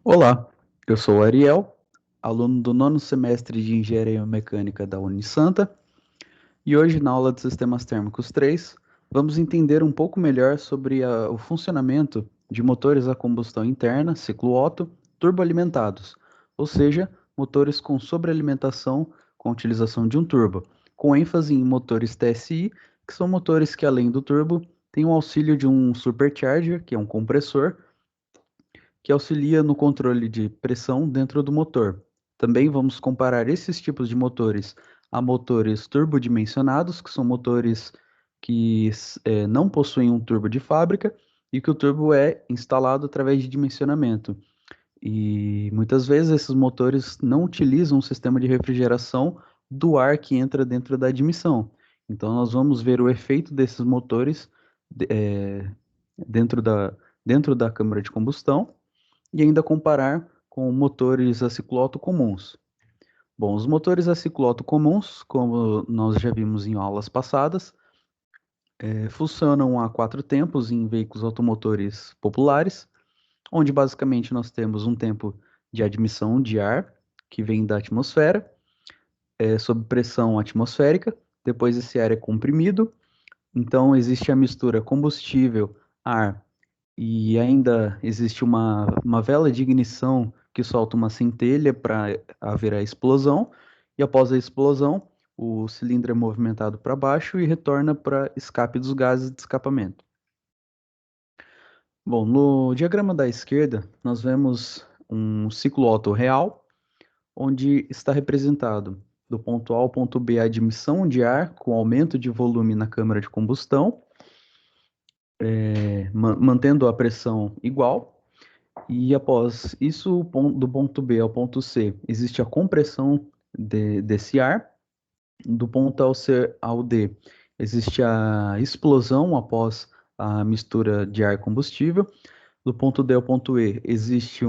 Olá, eu sou o Ariel, aluno do nono semestre de Engenharia Mecânica da Unisanta, e hoje, na aula de Sistemas Térmicos 3, vamos entender um pouco melhor sobre o funcionamento de motores a combustão interna, ciclo Otto, turboalimentados, ou seja, motores com sobrealimentação com utilização de um turbo, com ênfase em motores TSI, que são motores que, além do turbo, têm o auxílio de um supercharger, que é um compressor, que auxilia no controle de pressão dentro do motor. Também vamos comparar esses tipos de motores a motores turbodimensionados, que são motores que não possuem um turbo de fábrica e que o turbo é instalado através de dimensionamento. E muitas vezes esses motores não utilizam um sistema de refrigeração do ar que entra dentro da admissão. Então, nós vamos ver o efeito desses motores dentro dentro da câmara de combustão e ainda comparar com motores a ciclo Otto comuns. Bom, os motores a ciclo Otto comuns, como nós já vimos em aulas passadas, funcionam a 4 tempos em veículos automotores populares, onde basicamente nós temos um tempo de admissão de ar, que vem da atmosfera, sob pressão atmosférica, depois esse ar é comprimido, então existe a mistura combustível-ar e ainda existe uma vela de ignição que solta uma centelha para haver a explosão, e após a explosão, o cilindro é movimentado para baixo e retorna para escape dos gases de escapamento. Bom, no diagrama da esquerda, nós vemos um ciclo Otto real, onde está representado do ponto A ao ponto B a admissão de ar com aumento de volume na câmara de combustão, mantendo a pressão igual. E após isso, do ponto B ao ponto C, existe a compressão desse ar. Do ponto ao C ao D, existe a explosão após a mistura de ar combustível. Do ponto D ao ponto E, existe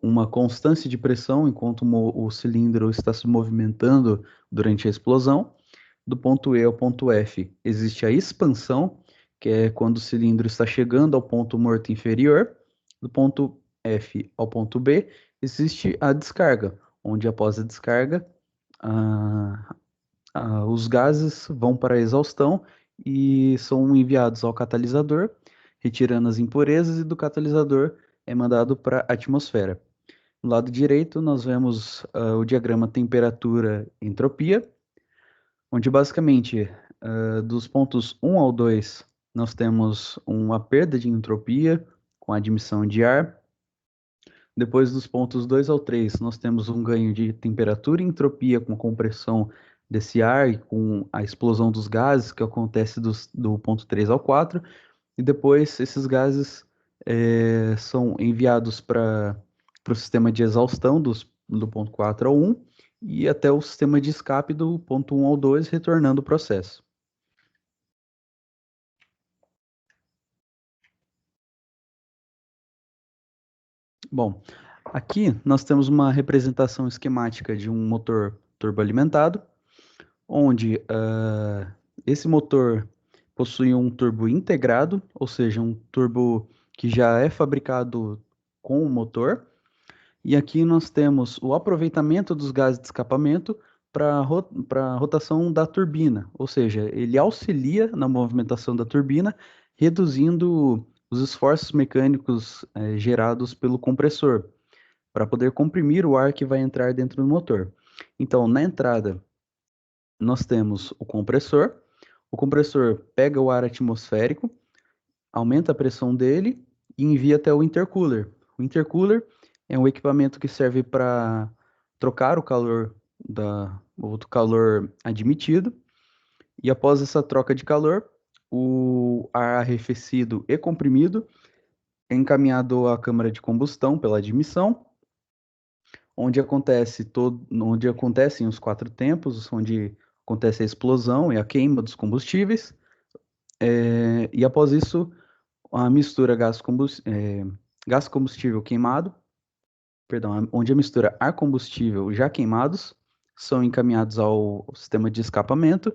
uma constância de pressão enquanto o cilindro está se movimentando durante a explosão. Do ponto E ao ponto F, existe a expansão, que é quando o cilindro está chegando ao ponto morto inferior. Do ponto F ao ponto B, existe a descarga, onde após a descarga, os gases vão para a exaustão e são enviados ao catalisador, retirando as impurezas, e do catalisador é mandado para a atmosfera. No lado direito, nós vemos o diagrama temperatura-entropia, onde basicamente dos pontos 1 ao 2 nós temos uma perda de entropia com a admissão de ar. Depois dos pontos 2 ao 3 nós temos um ganho de temperatura e entropia com a compressão desse ar e com a explosão dos gases que acontece do ponto 3 ao 4. E depois esses gases são enviados para o sistema de exaustão do ponto 4 ao 1 e até o sistema de escape do ponto 1 ao 2, retornando o processo. Bom, aqui nós temos uma representação esquemática de um motor turboalimentado, onde esse motor possui um turbo integrado, ou seja, um turbo que já é fabricado com o motor. E aqui nós temos o aproveitamento dos gases de escapamento para a rotação da turbina, ou seja, ele auxilia na movimentação da turbina, reduzindo os esforços mecânicos gerados pelo compressor, para poder comprimir o ar que vai entrar dentro do motor. Então, na entrada, nós temos o compressor pega o ar atmosférico, aumenta a pressão dele e envia até o intercooler. O intercooler é um equipamento que serve para trocar o calor do calor admitido, e após essa troca de calor, o ar arrefecido e comprimido é encaminhado à câmara de combustão pela admissão, onde acontecem os 4 tempos, onde acontece a explosão e a queima dos combustíveis, e após isso, a mistura gás combustível queimado, perdão, onde a mistura ar combustível já queimados são encaminhados ao sistema de escapamento,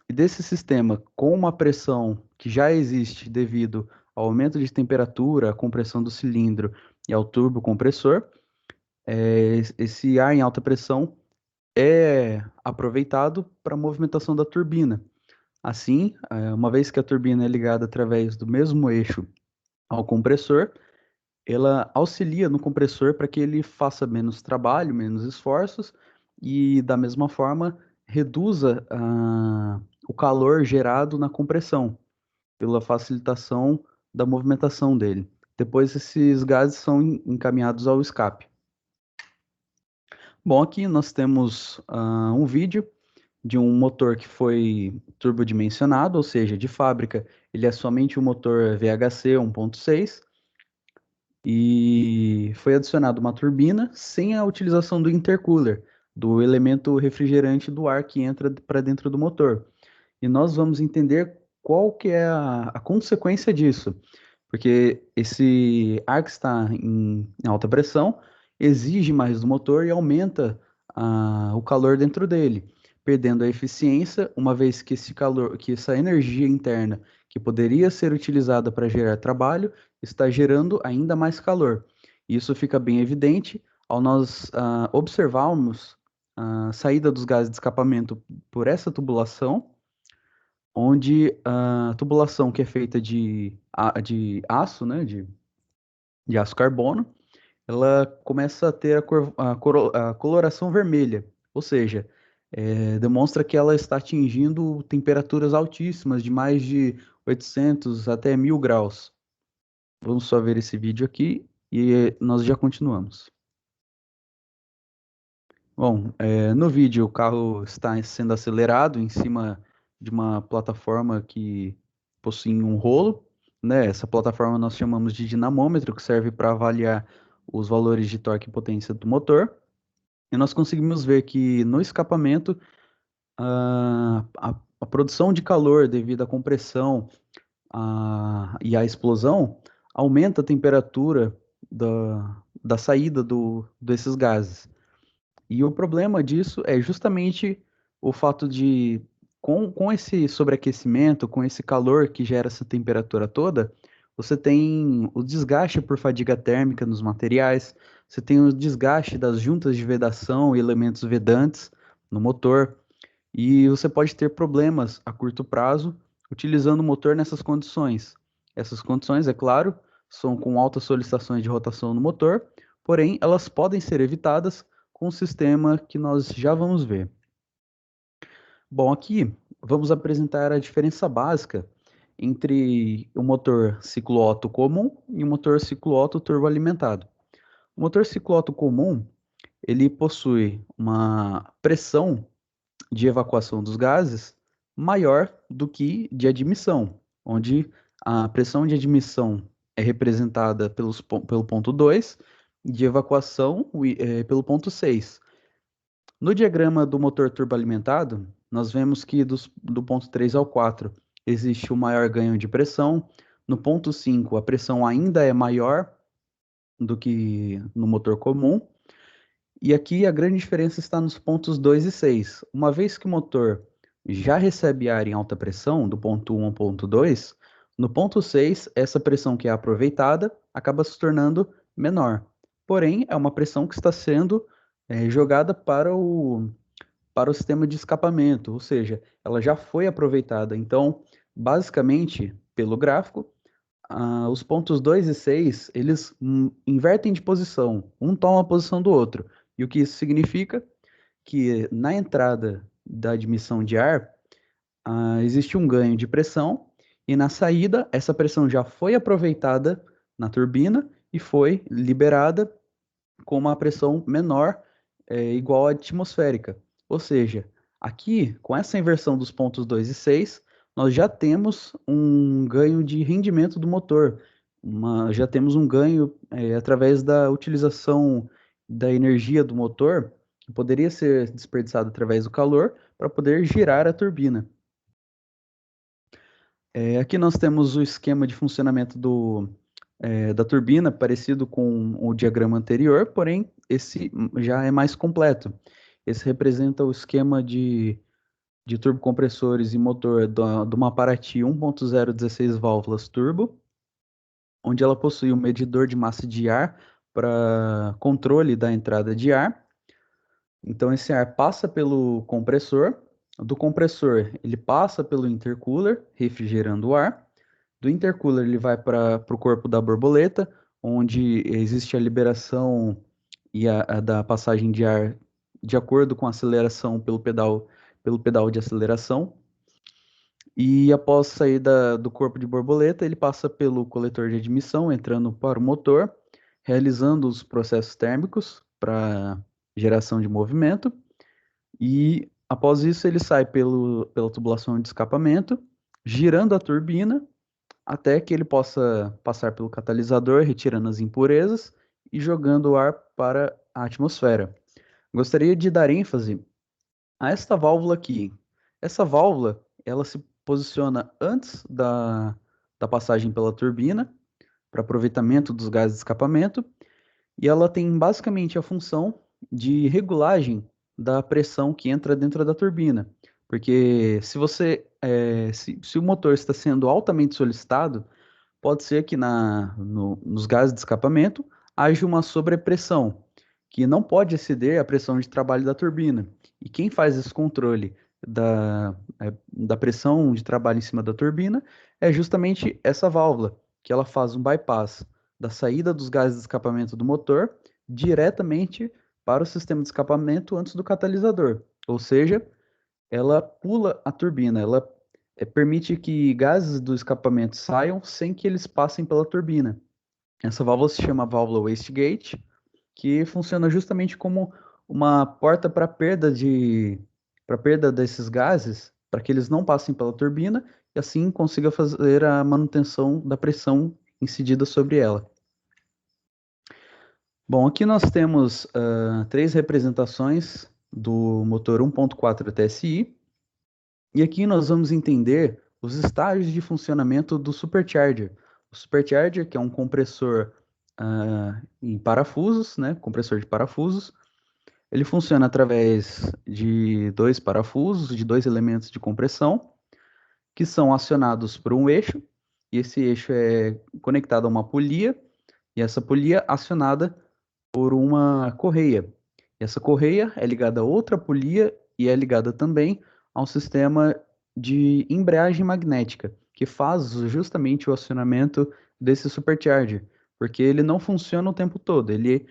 e desse sistema, com uma pressão que já existe devido ao aumento de temperatura, a compressão do cilindro e ao turbocompressor. Esse ar em alta pressão é aproveitado para a movimentação da turbina. Assim, uma vez que a turbina é ligada através do mesmo eixo ao compressor, ela auxilia no compressor para que ele faça menos trabalho, menos esforços e, da mesma forma, reduza o calor gerado na compressão, pela facilitação da movimentação dele. Depois, esses gases são encaminhados ao escape. Bom, aqui nós temos um vídeo de um motor que foi turbodimensionado, ou seja, de fábrica, ele é somente um motor VHC 1.6 e foi adicionado uma turbina sem a utilização do intercooler, do elemento refrigerante do ar que entra para dentro do motor. E nós vamos entender qual que é a consequência disso, porque esse ar que está em alta pressão exige mais do motor e aumenta o calor dentro dele, perdendo a eficiência, uma vez que esse calor, que essa energia interna que poderia ser utilizada para gerar trabalho, está gerando ainda mais calor. Isso fica bem evidente ao nós observarmos a saída dos gases de escapamento por essa tubulação, onde a tubulação que é feita de aço, né, de aço carbono, ela começa a ter a coloração vermelha, ou seja, demonstra que ela está atingindo temperaturas altíssimas, de mais de 800 até 1000 graus. Vamos só ver esse vídeo aqui e nós já continuamos. Bom, no vídeo o carro está sendo acelerado em cima de uma plataforma que possui um rolo, né? Essa plataforma nós chamamos de dinamômetro, que serve para avaliar os valores de torque e potência do motor. E nós conseguimos ver que no escapamento a produção de calor devido à compressão e à explosão aumenta a temperatura da saída desses gases. E o problema disso é justamente o fato de, com esse sobreaquecimento, com esse calor que gera essa temperatura toda, você tem o desgaste por fadiga térmica nos materiais, você tem o desgaste das juntas de vedação e elementos vedantes no motor, e você pode ter problemas a curto prazo utilizando o motor nessas condições. Essas condições, é claro, são com altas solicitações de rotação no motor, porém elas podem ser evitadas com o sistema que nós já vamos ver. Bom, aqui vamos apresentar a diferença básica entre o motor ciclo Otto comum e o motor ciclo Otto turboalimentado. O motor ciclo Otto comum, ele possui uma pressão de evacuação dos gases maior do que de admissão, onde a pressão de admissão é representada pelo ponto 2, de evacuação pelo ponto 6. No diagrama do motor turboalimentado, nós vemos que do ponto 3 ao 4 existe o maior ganho de pressão. No ponto 5, a pressão ainda é maior do que no motor comum. E aqui a grande diferença está nos pontos 2 e 6. Uma vez que o motor já recebe ar em alta pressão, do ponto 1 ao ponto 2, no ponto 6, essa pressão que é aproveitada acaba se tornando menor. Porém, é uma pressão que está sendo jogada para o sistema de escapamento, ou seja, ela já foi aproveitada. Então, basicamente, pelo gráfico, os pontos 2 e 6, eles invertem de posição, um toma a posição do outro. E o que isso significa? Que na entrada da admissão de ar, existe um ganho de pressão, e na saída, essa pressão já foi aproveitada na turbina e foi liberada com uma pressão menor, igual à atmosférica. Ou seja, aqui, com essa inversão dos pontos 2 e 6, nós já temos um ganho de rendimento do motor, já temos um ganho através da utilização da energia do motor, que poderia ser desperdiçado através do calor, para poder girar a turbina. Aqui nós temos o esquema de funcionamento da turbina, parecido com o diagrama anterior, porém esse já é mais completo. Esse representa o esquema de turbocompressores e motor de uma Paraty 1.0 16 válvulas turbo, onde ela possui um medidor de massa de ar para controle da entrada de ar. Então esse ar passa pelo compressor, do compressor ele passa pelo intercooler, refrigerando o ar. Do intercooler ele vai para o corpo da borboleta, onde existe a liberação e a da passagem de ar de acordo com a aceleração pelo pedal de aceleração. E após sair do corpo de borboleta, ele passa pelo coletor de admissão, entrando para o motor, realizando os processos térmicos para geração de movimento. E após isso, ele sai pela tubulação de escapamento, girando a turbina até que ele possa passar pelo catalisador, retirando as impurezas e jogando o ar para a atmosfera. Gostaria de dar ênfase a esta válvula aqui. Essa válvula, ela se posiciona antes da passagem pela turbina, para aproveitamento dos gases de escapamento, e ela tem basicamente a função de regulagem da pressão que entra dentro da turbina. Porque se o motor está sendo altamente solicitado, pode ser que nos gases de escapamento haja uma sobrepressão, que não pode exceder a pressão de trabalho da turbina. E quem faz esse controle da pressão de trabalho em cima da turbina é justamente essa válvula, que ela faz um bypass da saída dos gases de escapamento do motor diretamente para o sistema de escapamento antes do catalisador. Ou seja, ela pula a turbina, ela permite que gases do escapamento saiam sem que eles passem pela turbina. Essa válvula se chama válvula wastegate, que funciona justamente como uma porta para perda desses gases, para que eles não passem pela turbina e assim consiga fazer a manutenção da pressão incidida sobre ela. Bom, aqui nós temos três representações do motor 1.4 TSI, e aqui nós vamos entender os estágios de funcionamento do supercharger. O supercharger, que é um compressor em parafusos, né? Compressor de parafusos. Ele funciona através de dois parafusos, de dois elementos de compressão, que são acionados por um eixo, e esse eixo é conectado a uma polia, e essa polia acionada por uma correia. E essa correia é ligada a outra polia e é ligada também a um sistema de embreagem magnética, que faz justamente o acionamento desse supercharger, porque ele não funciona o tempo todo, ele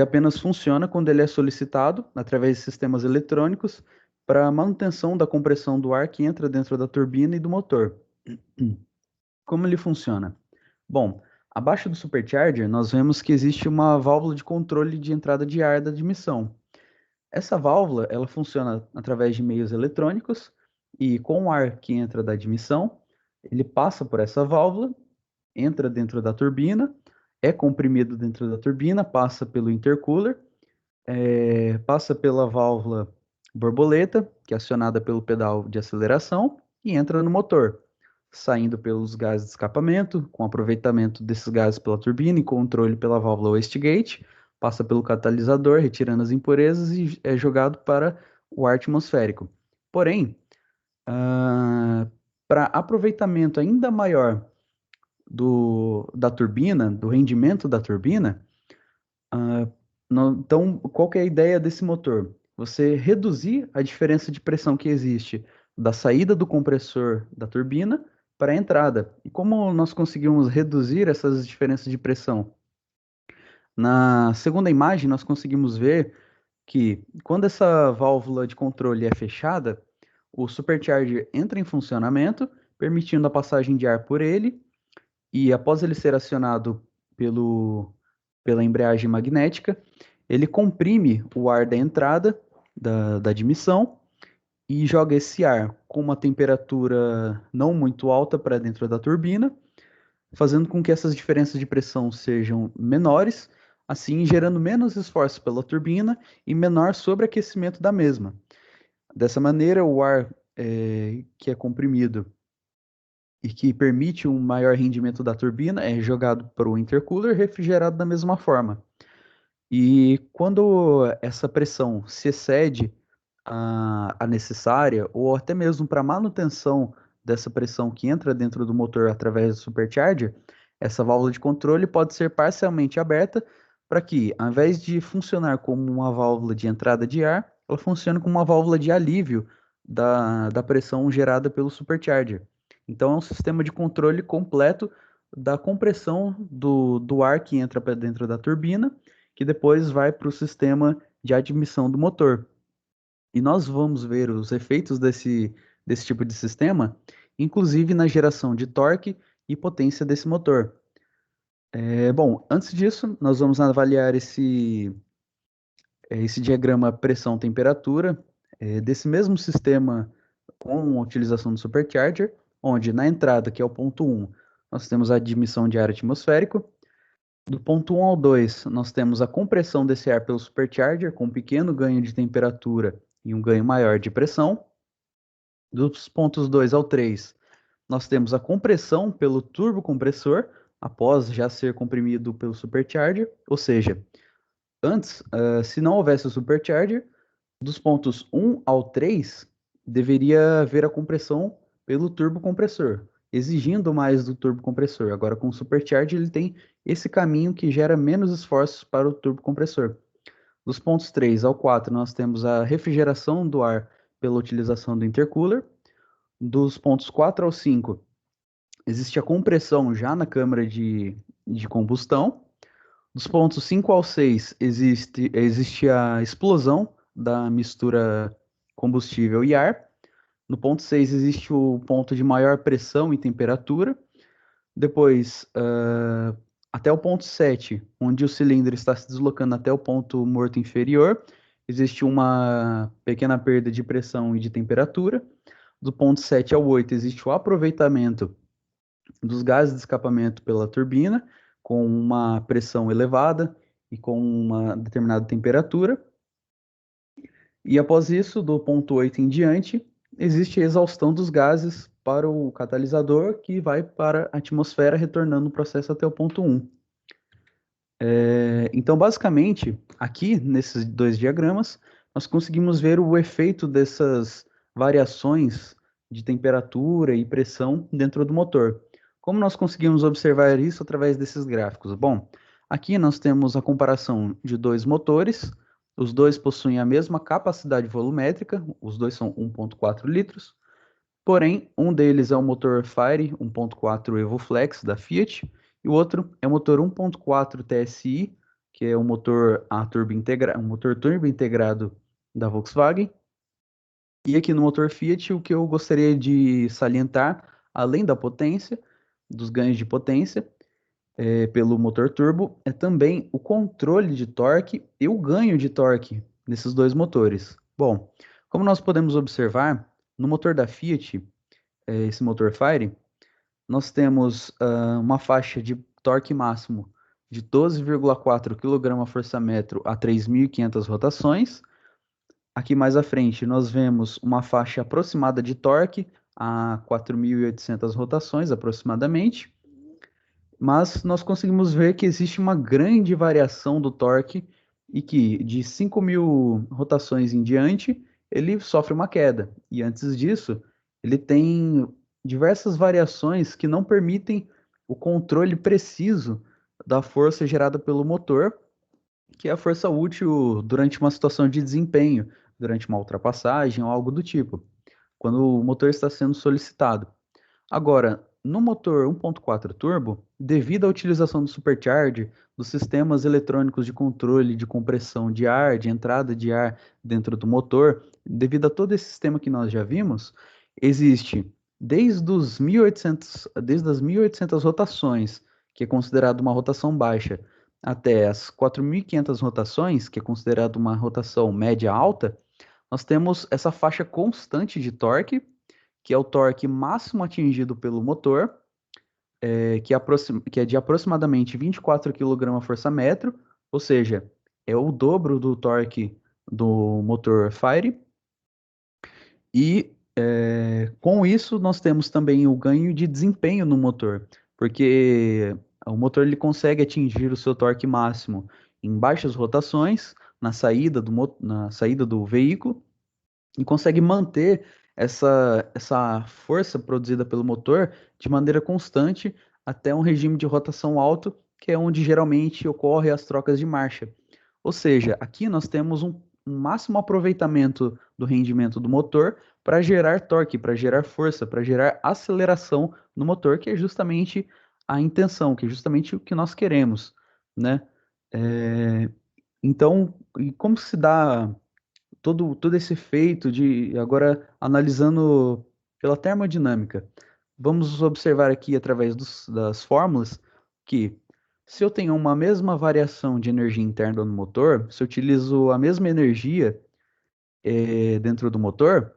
apenas funciona quando ele é solicitado através de sistemas eletrônicos para a manutenção da compressão do ar que entra dentro da turbina e do motor. Como ele funciona? Bom, abaixo do supercharger, nós vemos que existe uma válvula de controle de entrada de ar da admissão. Essa válvula, ela funciona através de meios eletrônicos e com o ar que entra da admissão, ele passa por essa válvula, entra dentro da turbina, é comprimido dentro da turbina, passa pelo intercooler, passa pela válvula borboleta, que é acionada pelo pedal de aceleração, e entra no motor, saindo pelos gases de escapamento, com aproveitamento desses gases pela turbina e controle pela válvula wastegate, passa pelo catalisador, retirando as impurezas e é jogado para o ar atmosférico. Porém, para aproveitamento ainda maior da turbina, do rendimento da turbina, então, qual que é a ideia desse motor? Você reduzir a diferença de pressão que existe da saída do compressor da turbina para a entrada. E como nós conseguimos reduzir essas diferenças de pressão? Na segunda imagem, nós conseguimos ver que quando essa válvula de controle é fechada, o supercharger entra em funcionamento, permitindo a passagem de ar por ele, e após ele ser acionado pela embreagem magnética, ele comprime o ar da entrada da admissão e joga esse ar com uma temperatura não muito alta para dentro da turbina, fazendo com que essas diferenças de pressão sejam menores, assim gerando menos esforço pela turbina e menor sobreaquecimento da mesma. Dessa maneira, o ar que é comprimido e que permite um maior rendimento da turbina é jogado para o intercooler refrigerado da mesma forma. E quando essa pressão se excede a necessária, ou até mesmo para manutenção dessa pressão que entra dentro do motor através do supercharger, Essa válvula de controle pode ser parcialmente aberta para que, ao invés de funcionar como uma válvula de entrada de ar, ela funcione como uma válvula de alívio da pressão gerada pelo supercharger. Então, é um sistema de controle completo da compressão do ar que entra para dentro da turbina, que depois vai para o sistema de admissão do motor. E nós vamos ver os efeitos desse tipo de sistema, inclusive na geração de torque e potência desse motor. Bom, antes disso, nós vamos avaliar esse diagrama pressão-temperatura desse mesmo sistema com a utilização do supercharger, onde na entrada, que é o ponto 1, nós temos a admissão de ar atmosférico. Do ponto 1 ao 2, nós temos a compressão desse ar pelo supercharger, com um pequeno ganho de temperatura e um ganho maior de pressão. Dos pontos 2 ao 3, nós temos a compressão pelo turbocompressor, após já ser comprimido pelo supercharger, ou seja, antes, se não houvesse o supercharger, dos pontos 1 ao 3, deveria haver a compressão pelo turbocompressor, exigindo mais do turbocompressor. Agora, com o supercharger, ele tem esse caminho que gera menos esforços para o turbocompressor. Dos pontos 3 ao 4, nós temos a refrigeração do ar pela utilização do intercooler. Dos pontos 4 ao 5, existe a compressão já na câmara de combustão. Dos pontos 5 ao 6, existe a explosão da mistura combustível e ar. No ponto 6, existe o ponto de maior pressão e temperatura. Depois, até o ponto 7, onde o cilindro está se deslocando até o ponto morto inferior, existe uma pequena perda de pressão e de temperatura. Do ponto 7 ao 8, existe o aproveitamento dos gases de escapamento pela turbina, com uma pressão elevada e com uma determinada temperatura. E após isso, do ponto 8 em diante, existe a exaustão dos gases para o catalisador, que vai para a atmosfera, retornando o processo até o ponto 1. Então, basicamente, aqui nesses dois diagramas, nós conseguimos ver o efeito dessas variações de temperatura e pressão dentro do motor. Como nós conseguimos observar isso através desses gráficos? Bom, aqui nós temos a comparação de dois motores, os dois possuem a mesma capacidade volumétrica, os dois são 1,4 litros, porém, um deles é o motor Fire 1.4 EvoFlex da Fiat, e o outro é o motor 1.4 TSI, que é um motor um motor turbo integrado da Volkswagen. E aqui no motor Fiat, o que eu gostaria de salientar, além da potência, dos ganhos de potência, pelo motor turbo, é também o controle de torque e o ganho de torque nesses dois motores. Bom, como nós podemos observar, no motor da Fiat, esse motor Fire, nós temos uma faixa de torque máximo de 12,4 kgfm a 3.500 rotações. Aqui mais à frente nós vemos uma faixa aproximada de torque a 4.800 rotações aproximadamente, mas nós conseguimos ver que existe uma grande variação do torque e que de 5.000 rotações em diante ele sofre uma queda. E antes disso, ele tem diversas variações que não permitem o controle preciso da força gerada pelo motor, que é a força útil durante uma situação de desempenho, durante uma ultrapassagem ou algo do tipo, quando o motor está sendo solicitado. Agora, no motor 1.4 turbo, devido à utilização do supercharger, dos sistemas eletrônicos de controle de compressão de ar, de entrada de ar dentro do motor, devido a todo esse sistema que nós já vimos, existe desde as 1.800 rotações, que é considerado uma rotação baixa, até as 4.500 rotações, que é considerado uma rotação média alta, nós temos essa faixa constante de torque, que é o torque máximo atingido pelo motor, que é de aproximadamente 24 kgfm, ou seja, é o dobro do torque do motor Fire. E com isso nós temos também o ganho de desempenho no motor, porque o motor ele consegue atingir o seu torque máximo em baixas rotações na saída do veículo, e consegue manter essa força produzida pelo motor de maneira constante até um regime de rotação alto, que é onde geralmente ocorre as trocas de marcha. Ou seja, aqui nós temos um máximo aproveitamento do rendimento do motor para gerar torque, para gerar força, para gerar aceleração no motor, que é justamente a intenção, que é justamente o que nós queremos, né? É, então, e como se dá todo esse efeito de agora analisando pela termodinâmica? Vamos observar aqui através das fórmulas que se eu tenho uma mesma variação de energia interna no motor, se eu utilizo a mesma energia dentro do motor,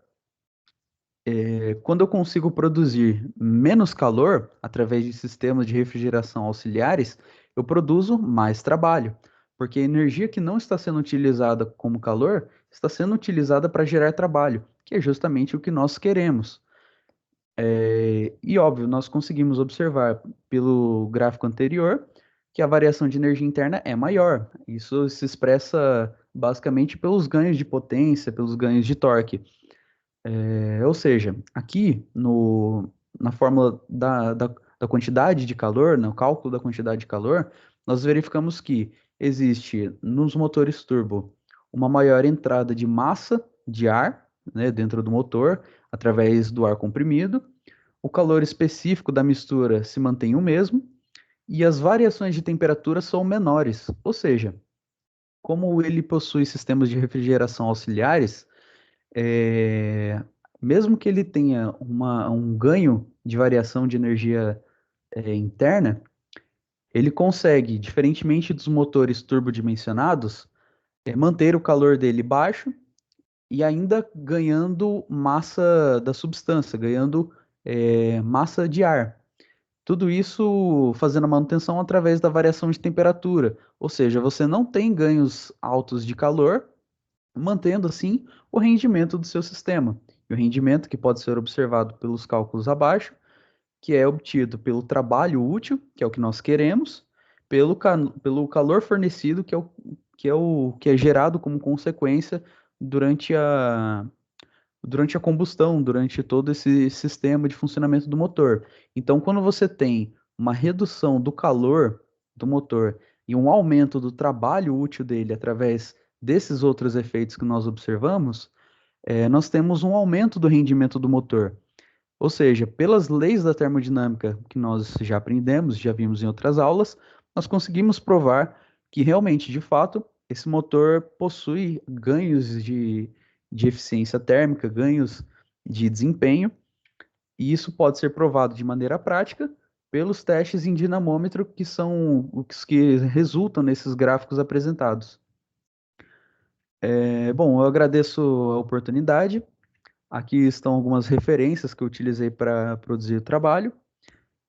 quando eu consigo produzir menos calor através de sistemas de refrigeração auxiliares, eu produzo mais trabalho, porque a energia que não está sendo utilizada como calor está sendo utilizada para gerar trabalho, que é justamente o que nós queremos. E óbvio, nós conseguimos observar pelo gráfico anterior que a variação de energia interna é maior. Isso se expressa basicamente pelos ganhos de potência, pelos ganhos de torque. Ou seja, aqui na fórmula da quantidade de calor, no cálculo da quantidade de calor, nós verificamos que existe nos motores turbo uma maior entrada de massa de ar, né, dentro do motor, através do ar comprimido. O calor específico da mistura se mantém o mesmo e as variações de temperatura são menores. Ou seja, como ele possui sistemas de refrigeração auxiliares, é, mesmo que ele tenha um ganho de variação de energia interna, ele consegue, diferentemente dos motores turbodimensionados, manter o calor dele baixo e ainda ganhando massa da substância, ganhando massa de ar. Tudo isso fazendo a manutenção através da variação de temperatura, ou seja, você não tem ganhos altos de calor, mantendo assim o rendimento do seu sistema. E o rendimento que pode ser observado pelos cálculos abaixo, que é obtido pelo trabalho útil, que é o que nós queremos, pelo calor fornecido, que é gerado como consequência durante a combustão, durante todo esse sistema de funcionamento do motor. Então, quando você tem uma redução do calor do motor e um aumento do trabalho útil dele através desses outros efeitos que nós observamos, nós temos um aumento do rendimento do motor. Ou seja, pelas leis da termodinâmica que nós já aprendemos, já vimos em outras aulas, nós conseguimos provar que realmente, de fato, esse motor possui ganhos de eficiência térmica, ganhos de desempenho, e isso pode ser provado de maneira prática pelos testes em dinamômetro, que são os que resultam nesses gráficos apresentados. Bom, eu agradeço a oportunidade. Aqui estão algumas referências que eu utilizei para produzir o trabalho.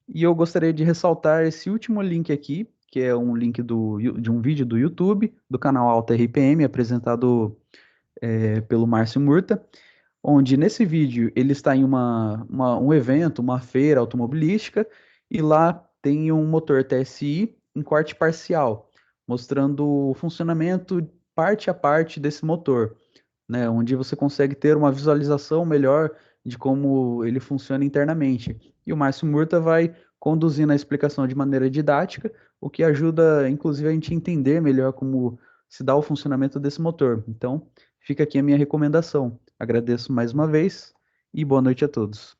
E eu gostaria de ressaltar esse último link aqui, que é um link de um vídeo do YouTube, do canal Alta RPM, apresentado pelo Márcio Murta, onde nesse vídeo ele está em um evento, uma feira automobilística, e lá tem um motor TSI em corte parcial, mostrando o funcionamento parte a parte desse motor, né, onde você consegue ter uma visualização melhor de como ele funciona internamente. E o Márcio Murta vai conduzindo a explicação de maneira didática, o que ajuda, inclusive, a gente entender melhor como se dá o funcionamento desse motor. Então, fica aqui a minha recomendação. Agradeço mais uma vez e boa noite a todos.